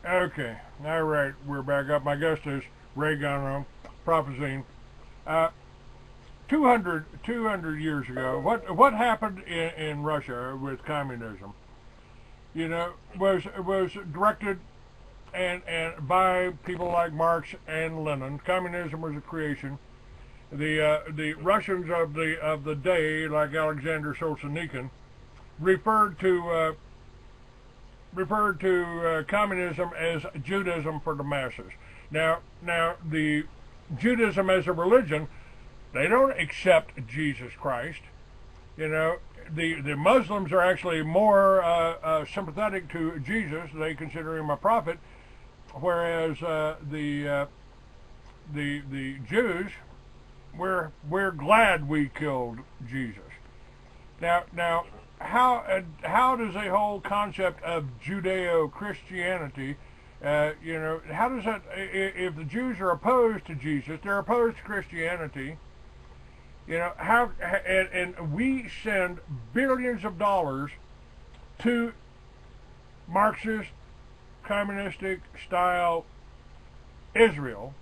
Okay, all right, we're back up. My guest is Gano, Prophezine. Uh, 200 years ago, what happened in Russia with communism? You know, was directed and by people like Marx and Lenin. Communism was a creation. The Russians of the day, like Alexander Solzhenitsyn, referred to communism as Judaism for the masses. Now the Judaism as a religion, they don't accept Jesus Christ. You know, the Muslims are actually more sympathetic to Jesus. They consider him a prophet, whereas the Jews, we're glad we killed Jesus. Now, how does the whole concept of Judeo-Christianity, how does that? If the Jews are opposed to Jesus, they're opposed to Christianity. You know how, and we send billions of dollars to Marxist, communistic style Israel,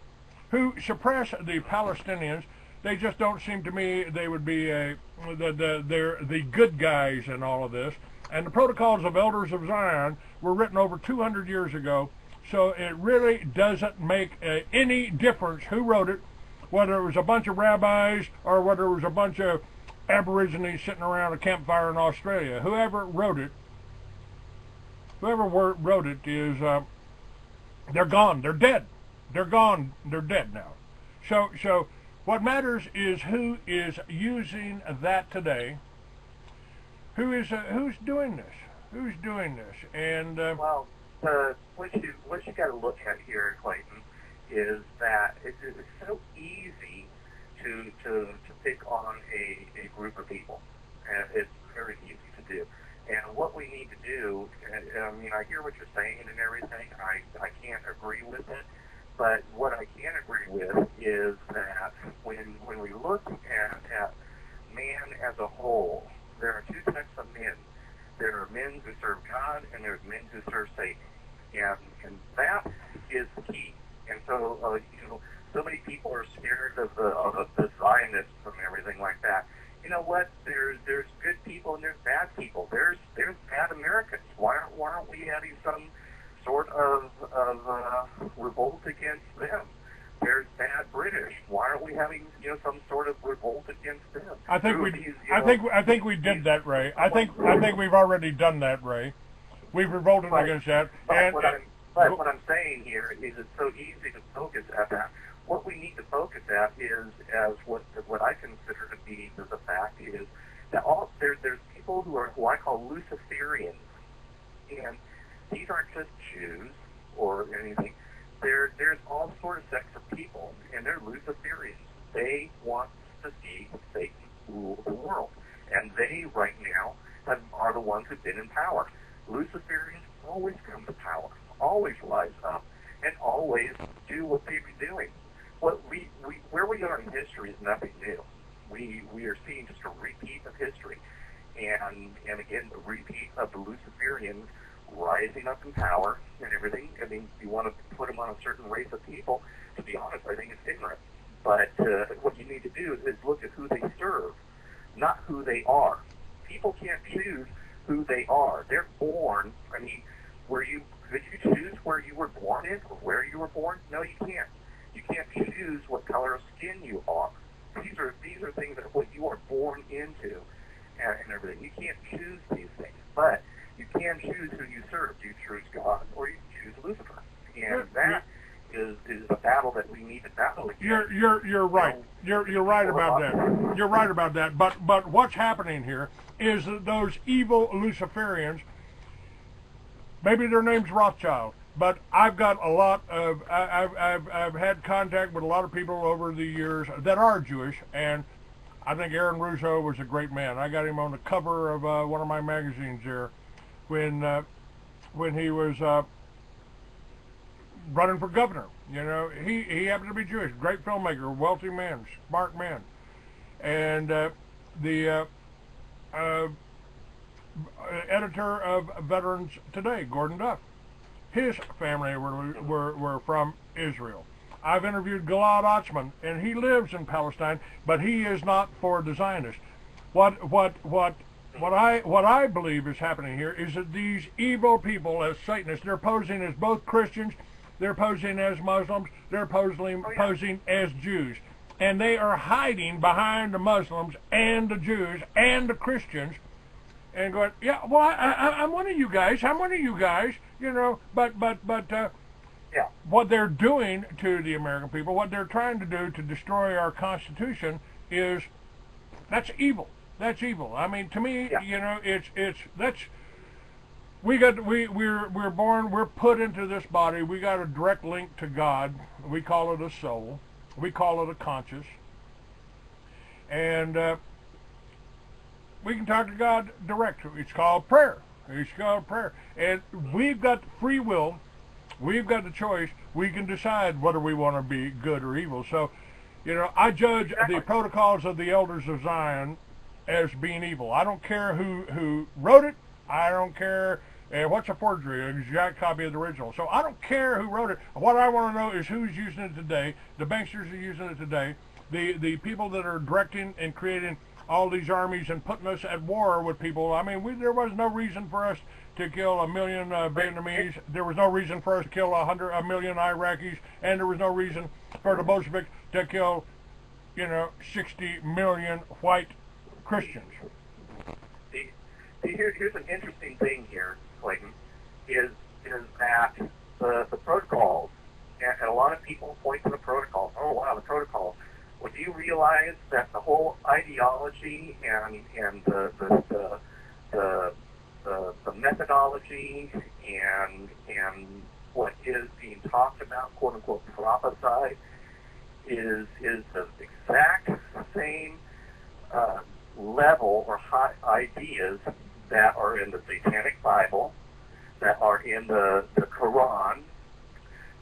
who suppress the Palestinians. They just don't seem to me they would be they're the good guys in all of this. And the Protocols of Elders of Zion were written over 200 years ago, so it really doesn't make any difference who wrote it, whether it was a bunch of rabbis or whether it was a bunch of Aborigines sitting around a campfire in Australia. Whoever wrote it is they're gone. They're dead. They're gone. They're dead now. So what matters is who is using that today. Who's doing this? Who's doing this? And well, what you got to look at here, Clayton, is that it's so easy to pick on a group of people, and it's very easy to do. And what we need to do, I mean, I hear what you're saying and everything. I can't agree with it. But what I can agree with is that when we look at man as a whole, there are two types of men. There are men who serve God, and there's men who serve Satan. And that is the key. And so, so many people are scared of the Zionists and everything like that. You know what? There's good people and there's bad people. There's bad Americans. Why aren't we having some sort of revolt against them? There's bad British. Why aren't we having some sort of revolt against them? I think we did that, Ray. I think we've already done that, Ray. We've revolted against that. But what I'm saying here is it's so easy to focus at that. What we need to focus at is, as what I consider to be the fact is that there's people who I call Luciferians, and these aren't just Jews or anything. There's all sorts of sects of people, and they're Luciferians. They want to see Satan rule the world, and they right now are the ones who've been in power. Luciferians always come to power, always rise up, and always do what they've been doing. Where we are in history is nothing new. We are seeing just a repeat of history, and again the repeat of the Luciferians rising up in power and everything. I mean, you want to put them on a certain race of people. To be honest, I think it's ignorant. But what you need to do is look at who they serve, not who they are. People can't choose who they are. They're born. I mean, could you choose where you were born in or where you were born? No, you can't. You can't choose what color of skin you are. These are things that what you are born into and everything. You can't choose these things, but you can choose who you serve. You choose God or you choose Lucifer, and that is the battle that we need to battle against. You're right. You're right about that. You're right about that. But what's happening here is that those evil Luciferians, maybe their name's Rothschild, but I've got a lot of I've had contact with a lot of people over the years that are Jewish, and I think Aaron Russo was a great man. I got him on the cover of one of my magazines there when he was running for governor. You know, he happened to be Jewish, great filmmaker, wealthy man, smart man, and the editor of Veterans Today, Gordon Duff. his family were from Israel. I've interviewed Gilad Atzmon, and he lives in Palestine, but he is not for the Zionists. What I believe is happening here is that these evil people, as Satanists, they're posing as both Christians, they're posing as Muslims, they're posing as Jews, and they are hiding behind the Muslims and the Jews and the Christians, and going, yeah, well, I'm one of you guys, you know, but Yeah. what they're doing to the American people, what they're trying to do to destroy our Constitution that's evil. That's evil. I mean, to me, Yeah. you know, we're born, we're put into this body. We got a direct link to God. We call it a soul. We call it a conscience. And we can talk to God direct. It's called prayer. And we've got free will. We've got the choice. We can decide whether we want to be good or evil. So, you know, I judge the protocols of the elders of Zion as being evil. I don't care who wrote it. I don't care what's a forgery, an exact copy of the original. So I don't care who wrote it. What I want to know is who's using it today. The banksters are using it today. The people that are directing and creating all these armies and putting us at war with people. I mean, there was no reason for us to kill 1 million Vietnamese. There was no reason for us to kill 1 million Iraqis, and there was no reason for the Bolsheviks to kill, 60 million white Christians. Here's an interesting thing here, Clayton, is that the protocols, and a lot of people point to the protocols. Oh wow, the protocols. Well, do you realize that the whole ideology and the methodology and what is being talked about, quote unquote, prophesied, is the exact same level or high ideas that are in the Satanic Bible, that are in the Quran,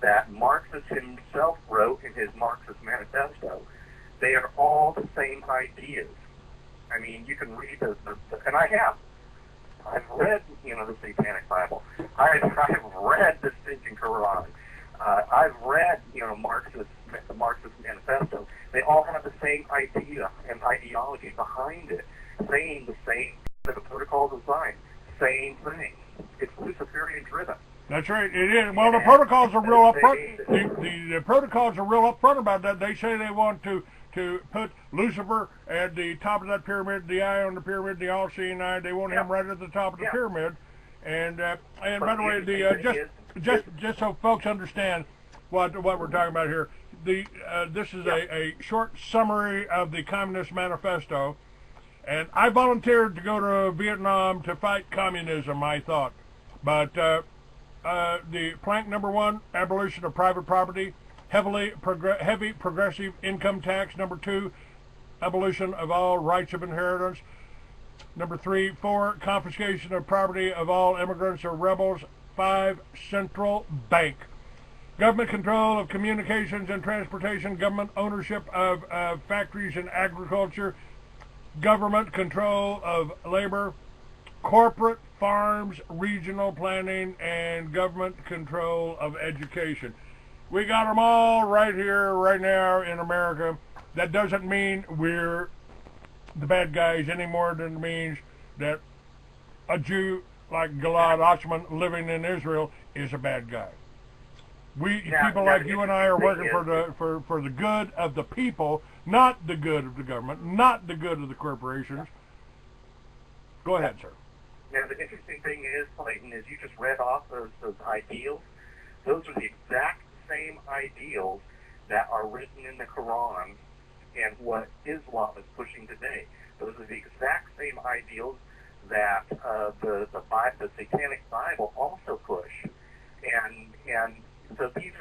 that Marxist himself wrote in his Marxist Manifesto. They are all the same ideas. I mean, you can read and I have. I've read, the Satanic Bible. I've read the stinking Quran. I've read, the Marxist Manifesto. They all have the same idea and ideology behind it, saying the same, the protocols of Zion, same thing. It's Luciferian driven. That's right, it is. Well, the protocols are real upfront. The protocols are real upfront about that. They say they want to put Lucifer at the top of that pyramid, the eye on the pyramid, the all-seeing eye. They want him right at the top of the pyramid. And by the way, just so folks understand what we're talking about here, this is a short summary of the Communist Manifesto. And I volunteered to go to Vietnam to fight communism, I thought. But the plank number 1, abolition of private property. Heavy progressive income tax. Number 2, abolition of all rights of inheritance. Number 3, 4, confiscation of property of all immigrants or rebels. 5, central bank. Government control of communications and transportation. Government ownership of factories and agriculture. Government control of labor. Corporate farms, regional planning, and government control of education. We got them all right here, right now in America. That doesn't mean we're the bad guys any more than it means that a Jew like Gilad Atzmon living in Israel is a bad guy. People like you and I are working for the good of the people, not the good of the government, not the good of the corporations. Go ahead, sir. Now, the interesting thing is, Clayton, is you just read off those ideals. Those are the exact same ideals that are written in the Quran and what Islam is pushing today. Those are the exact same ideals that the Satanic Bible also push. And so these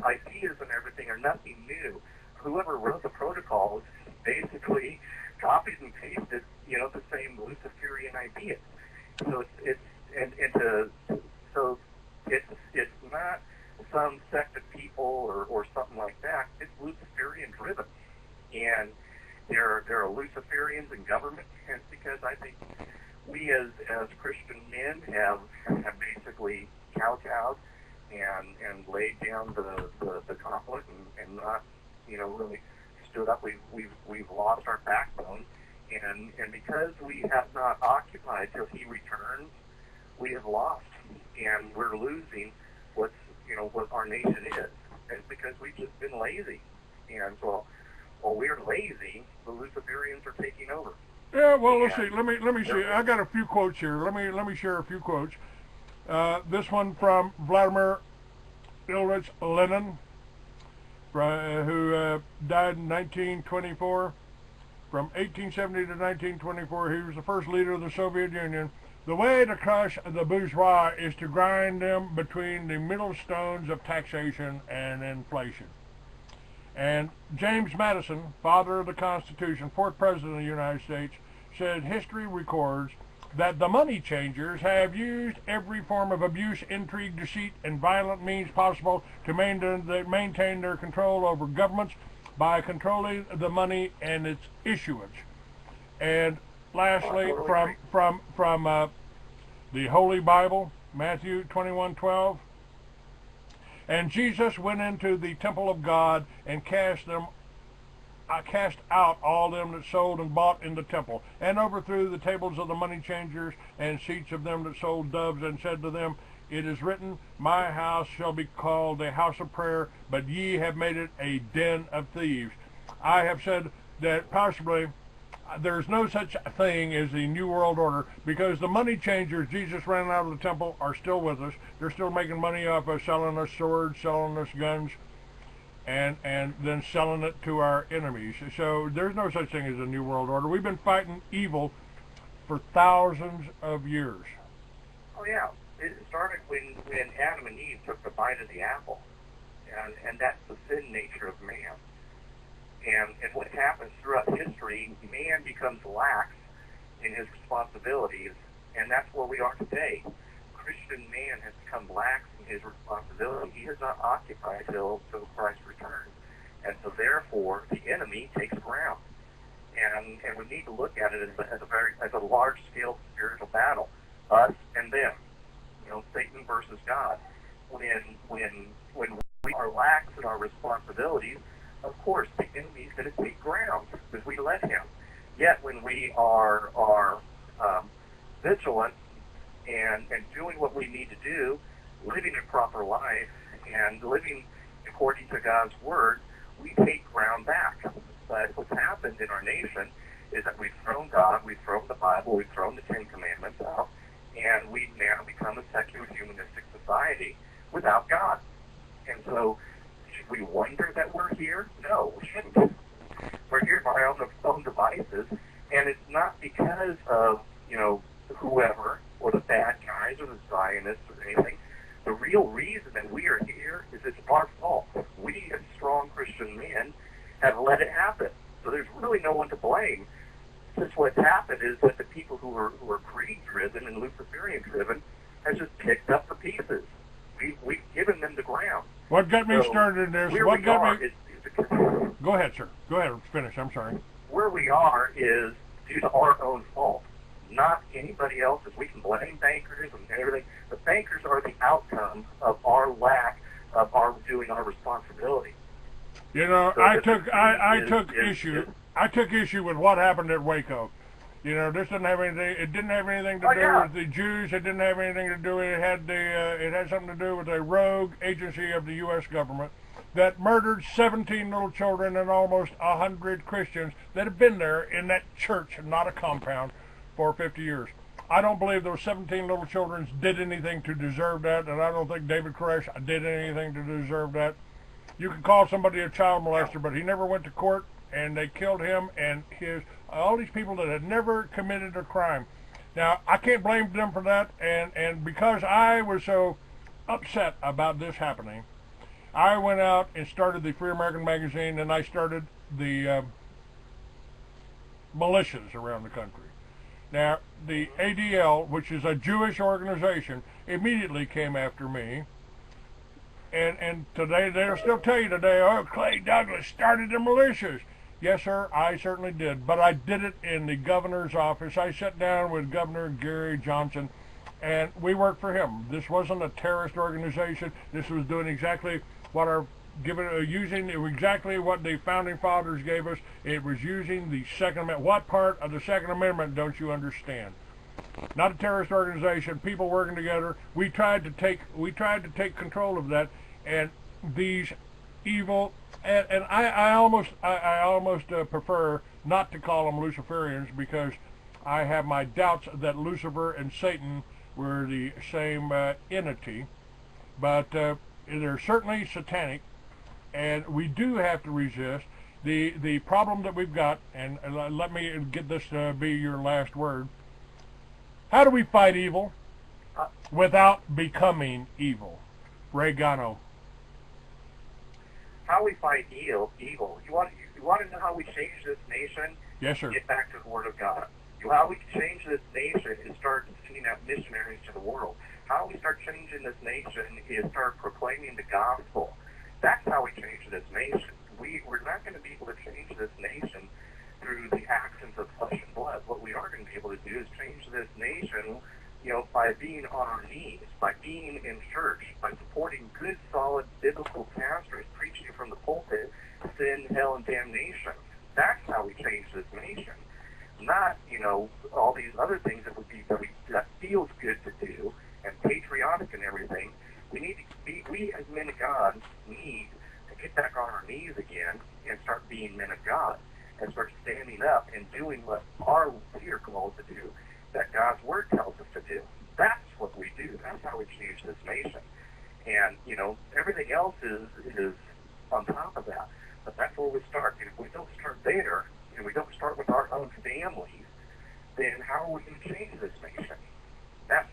ideas and everything are nothing new. Whoever wrote the protocols basically copied and pasted, the same Luciferian ideas. So it's not some sect of people or something like that. It's Luciferian driven, and there are Luciferians in government. And it's because I think we as Christian men have basically kowtowed and laid down the conflict and not, really stood up. We've lost our backbone, and because we have not occupied till he returns, we have lost, and we're losing what our nation is. And it's because we've just been lazy. And so while we're lazy, the Luciferians are taking over. Yeah, well, let's see. Let me see. I got a few quotes here. Let me share a few quotes. This one from Vladimir Ilyich Lenin, who died in 1924. From 1870 to 1924, he was the first leader of the Soviet Union. The way to crush the bourgeois is to grind them between the millstones of taxation and inflation. And James Madison, father of the Constitution, fourth president of the United States, said history records that the money changers have used every form of abuse, intrigue, deceit, and violent means possible to maintain their control over governments by controlling the money and its issuance. And lastly, from the Holy Bible, Matthew 21:12, and Jesus went into the temple of God and cast out all them that sold and bought in the temple, and overthrew the tables of the money changers and seats of them that sold doves, and said to them, it is written, my house shall be called a house of prayer, but ye have made it a den of thieves. I have said that possibly there's no such thing as the New World Order, because the money changers Jesus ran out of the temple are still with us. They're still making money off of selling us swords, selling us guns, and then selling it to our enemies. So there's no such thing as a New World Order. We've been fighting evil for thousands of years. Oh yeah, it started when Adam and Eve took the bite of the apple, and that's the sin nature of man. And what happens throughout history, man becomes lax in his responsibilities, and that's where we are today. Christian man has become lax in his responsibility. He has not occupied till Christ returns. And so therefore, the enemy takes ground. And we need to look at it as a large-scale spiritual battle, us and them. Satan versus God. When we are lax in our responsibilities, of course, the enemy is going to take ground because we let him. Yet when we are vigilant and doing what we need to do, living a proper life and living according to God's word, we take ground back. But what's happened in our nation is that we've thrown God, we've thrown the Bible, we've thrown the Ten Commandments out, and we've now become a secular humanistic society without God. And so, should we wonder that we're here? No, we shouldn't. We're here by our own devices, and it's not because of, whoever, or the bad guys, or the Zionists, or anything. The real reason that we are here is it's our fault. We, as strong Christian men, have let it happen. So there's really no one to blame. Since what's happened is that the people who are greed-driven and Luciferian-driven have just picked up the pieces. We've given them the ground. What got me started in this? Go ahead, sir. Go ahead. Finish. I'm sorry. Where we are is due to our own fault, not anybody else's. We can blame bankers and everything. The bankers are the outcome of our lack of our doing our responsibility. So I took issue with what happened at Waco. This didn't have anything. It didn't have anything to do with the Jews. It didn't have anything to do. It had something to do with a rogue agency of the U.S. government that murdered 17 little children and almost 100 Christians that have been there in that church, not a compound, for 50 years. I don't believe those 17 little children did anything to deserve that, and I don't think David Koresh did anything to deserve that. You can call somebody a child molester, but he never went to court, and they killed him and all these people that had never committed a crime. Now, I can't blame them for that, and because I was so upset about this happening, I went out and started the Free American Magazine, and I started the militias around the country. Now, the ADL, which is a Jewish organization, immediately came after me. And today, they'll still tell you today, oh, Clay Douglas started the militias. Yes, sir, I certainly did. But I did it in the governor's office. I sat down with Governor Gary Johnson, and we worked for him. This wasn't a terrorist organization. This was doing exactly what using exactly what the founding fathers gave us. It was using the Second Amendment. What part of the Second Amendment don't you understand? Not a terrorist organization. People working together. We tried to take control of that, and these evil and I almost prefer not to call them Luciferians, because I have my doubts that Lucifer and Satan were the same entity, but they're certainly satanic, and we do have to resist. The problem that we've got, and let me get this to be your last word. How do we fight evil without becoming evil? Ray Gano. How we fight evil. You want to know how we change this nation? Yes, sir. Get back to the Word of God. How we change this nation is start sending out missionaries to the world. How we start changing this nation is start proclaiming the gospel. That's how we change this nation. We're not going to be able to change this nation through the actions of flesh and blood. What we are going to be able to do is change this nation, by being on our knees, by being in church, by supporting good, solid, biblical pastors preaching from the pulpit sin, hell, and damnation. That's how we change this nation. Not, all these other things that feels good to do and patriotic and everything. We as men of God need to get back on our knees again and start being men of God and start standing up and doing what we are called to do, that God's Word tells us to do. That's what we do. That's how we change this nation. And, everything else is on top of that. But that's where we start. And if we don't start there, and we don't start with our own families, then how are we going to change this nation? That's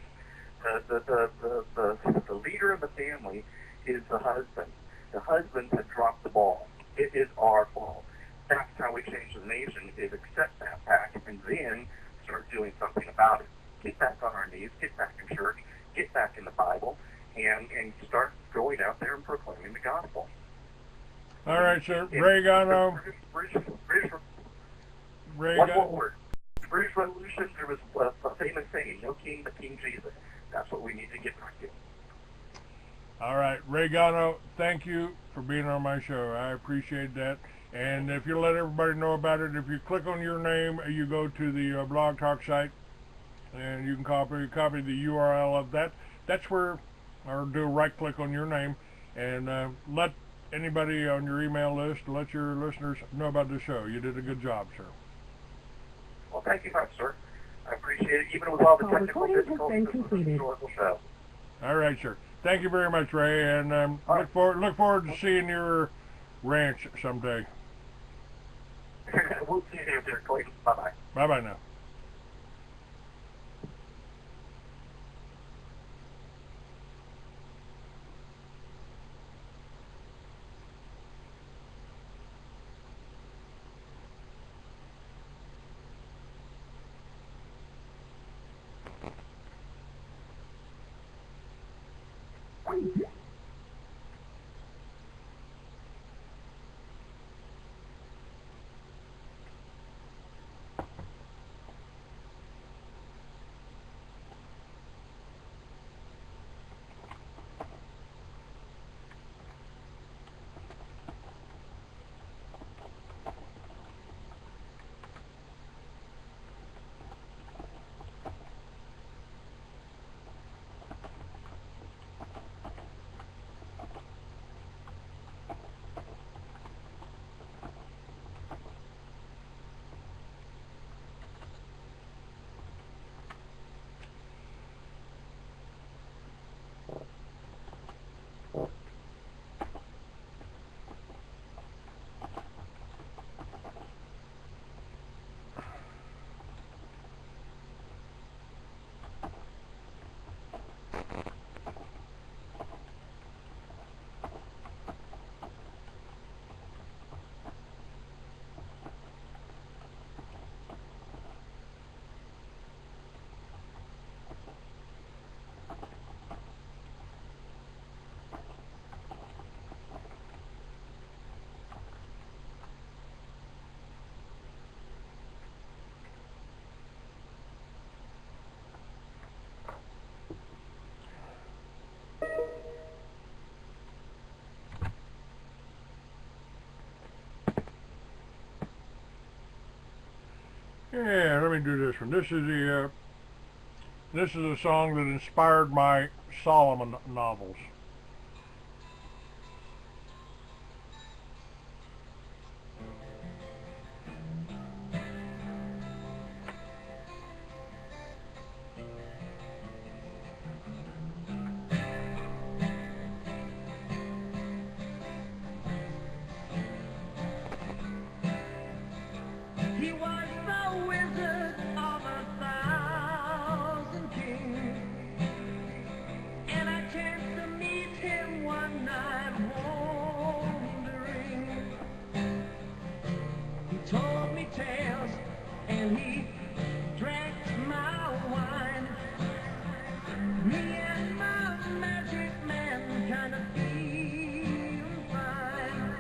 the leader of the family is the husband. The husband has dropped the ball. It is our fault. That's how we change the nation, is accept that fact and then start doing something about it. Get back on our knees, get back in church, get back in the Bible, and start going out there and proclaiming the gospel. All right, sir. Ray Gano. One more word. British Revolution, there was a famous saying, no king but King Jesus. That's what we need to get back to. All right, Ray Gano, thank you for being on my show. I appreciate that. And if you let everybody know about it, if you click on your name, you go to the Blog Talk site, and you can copy the URL of that. That's where, or do a right click on your name, and let anybody on your email list, let your listeners know about the show. You did a good job, sir. Well, thank you much, sir. I appreciate it, even with all the technical difficulties of the historical show. All right, sir. Thank you very much, Ray, and look forward to seeing your ranch someday. We'll see you there, Clayton. Bye-bye. Bye-bye now. Here, let me do this one. This is a song that inspired my Solomon novels. He was the wizard of 1,000 kings, and I chanced to meet him one night wandering. He told me tales, and he drank my wine. Me and my magic man kind of feeling fine.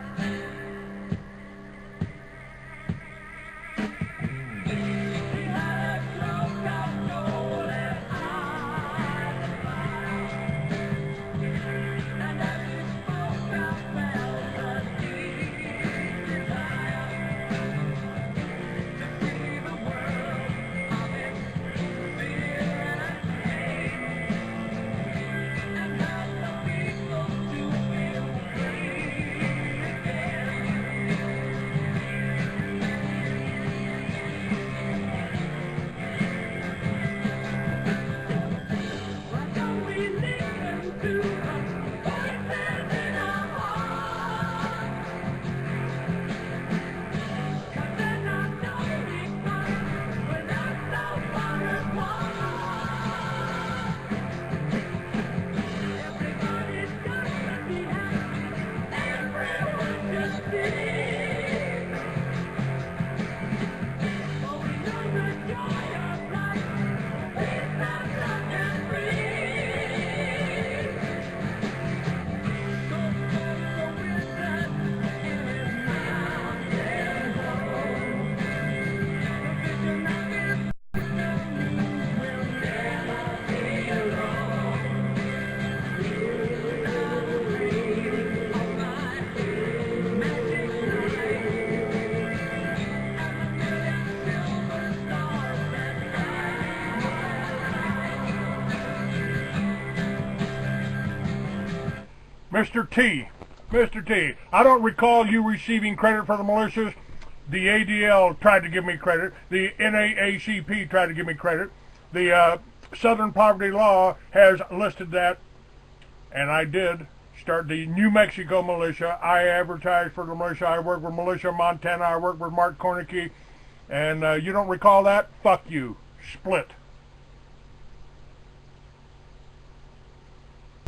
Mr. T, I don't recall you receiving credit for the militias. The ADL tried to give me credit. The NAACP tried to give me credit. The Southern Poverty Law has listed that, and I did start the New Mexico militia. I advertised for the militia. I worked with Militia Montana. I worked with Mark Cornicky. And you don't recall that? Fuck you. Split.